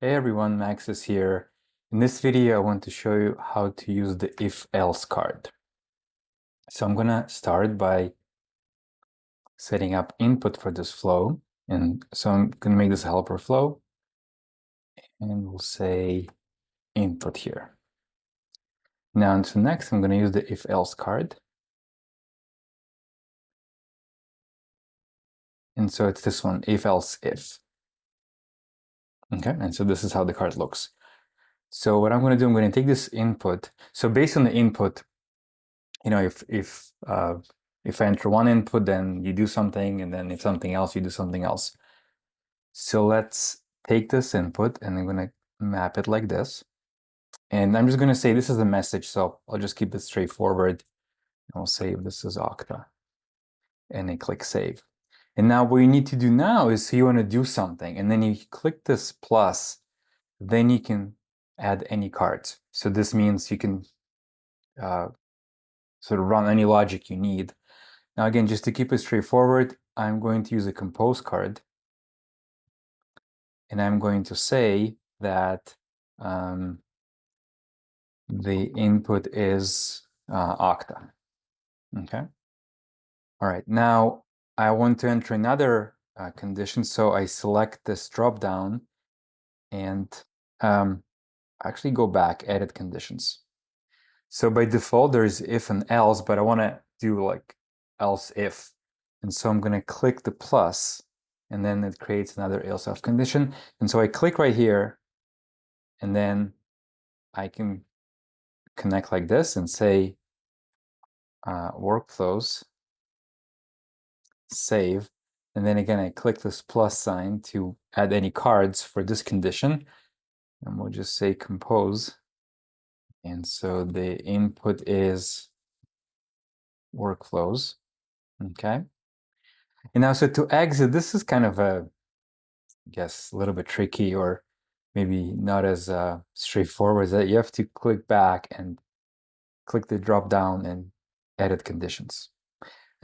Hey everyone, Max is here. In this video, I want to show you how to use the if-else card. So I'm gonna start by setting up input for this flow. And so I'm gonna make this a helper flow. And we'll say input here. Now, so next, I'm gonna use the if-else card. And so it's this one, if-else if. Okay, and so this is how the card looks. So what I'm gonna do, I'm gonna take this input. So based on the input, if I enter one input, then you do something, and then if something else, you do something else. So let's take this input, and I'm going to map it like this. And I'm just going to say this is a message, so I'll just keep it straightforward. I'll say this is Okta, and I click save. And now what you need to do now is you want to do something, and then you click this plus, then you can add any cards. So this means you can sort of run any logic you need. Now again, just to keep it straightforward, I'm going to use a compose card, and I'm going to say that the input is Okta. Okay. All right. Now I want to enter another condition, so I select this drop down and actually go back, edit conditions. So by default, there's if and else, but I want to do like else if. And so I'm going to click the plus, and then it creates another else if condition. And so I click right here, and then I can connect like this and say workflows, save. And then again, I click this plus sign to add any cards for this condition. And we'll just say compose. And so the input is workflows. Okay. And now, so to exit, this is kind of a, I guess, a little bit tricky, or maybe not as straightforward, that you have to click back and click the drop down and edit conditions.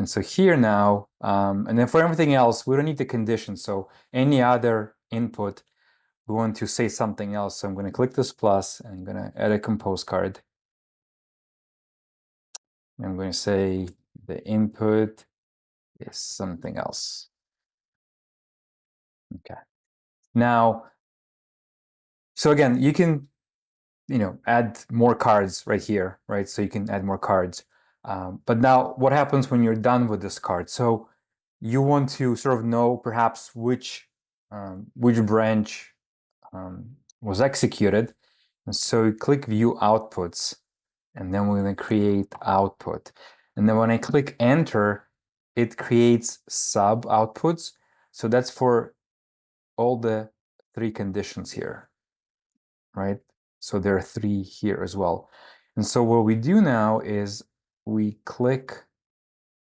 And so here now, and then for everything else, we don't need the condition. So any other input, we want to say something else. So I'm going to click this plus, and I'm going to add a compose card. I'm going to say the input is something else. Okay. Now, so again, you can, add more cards right here, right? So you can add more cards. But now what happens when you're done with this card? So you want to sort of know perhaps which branch was executed. And so you click view outputs, and then we're going to create output. And then when I click enter, it creates sub outputs. So that's for all the three conditions here, right? So there are three here as well. And so what we do now is we click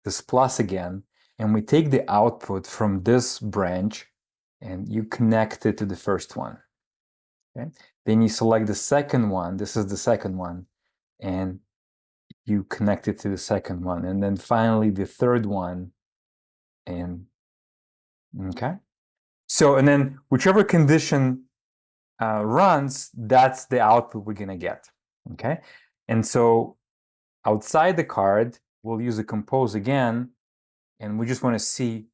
this plus again, and we take the output from this branch, and you connect it to the first one. Okay? Then you select the second one. This is the second one, and you connect it to the second one. And then finally the third one. And okay. So, and then whichever condition runs, that's the output we're gonna get. Okay. And so outside the card, we'll use a compose again, and we just want to see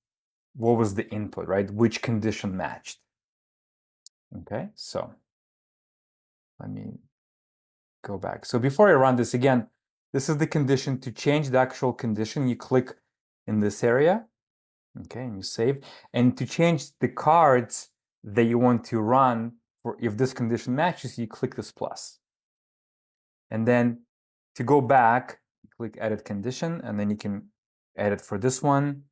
what was the input, right? Which condition matched. Okay, so let me go back. So before I run this again, this is the condition. To change the actual condition, you click in this area, okay, and you save. And to change the cards that you want to run, for if this condition matches, you click this plus. And then to go back, click edit condition, and then you can edit for this one.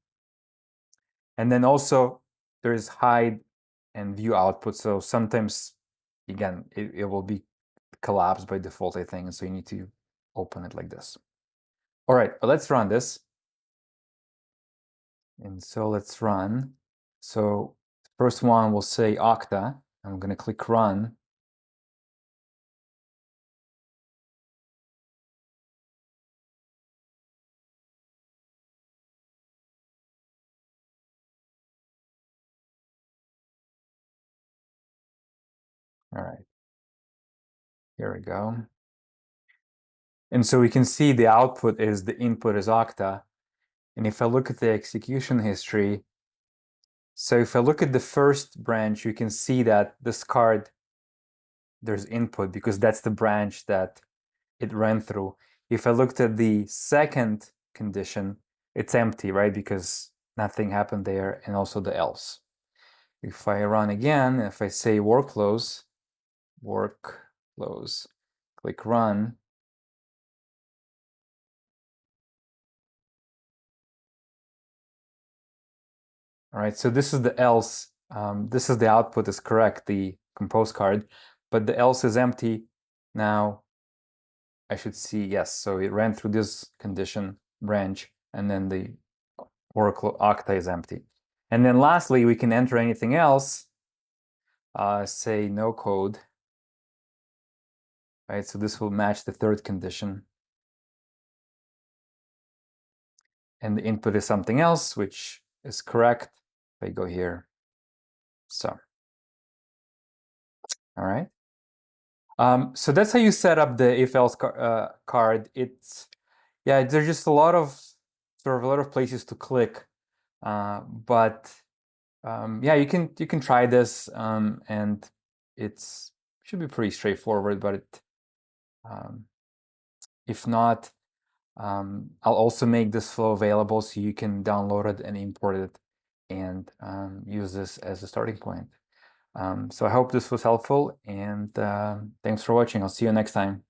And then also there's hide and view output. So sometimes, again, it will be collapsed by default, I think. And so you need to open it like this. All right, let's run this. And so let's run. So the first one will say Okta. I'm going to click run. All right, here we go. And so we can see the output is the input is Okta. And if I look at the execution history, so if I look at the first branch, you can see that this card, there's input because that's the branch that it ran through. If I looked at the second condition, it's empty, right? Because nothing happened there, and also the else. If I run again, if I say workflows, click run, all right, so this is the else. This is the output is correct, the compose card, but the else is empty. Now I should see, yes, so it ran through this condition branch, and then the Oracle Okta is empty. And then lastly, we can enter anything else, say no code, right? So this will match the third condition. And the input is something else, which is correct. If I go here, so, all right. So that's how you set up the if-else card. It's, yeah, there's just a lot of places to click, but yeah, you can try this, and it's should be pretty straightforward. But if not, I'll also make this flow available so you can download it and import it and use this as a starting point. So I hope this was helpful, and thanks for watching. I'll see you next time.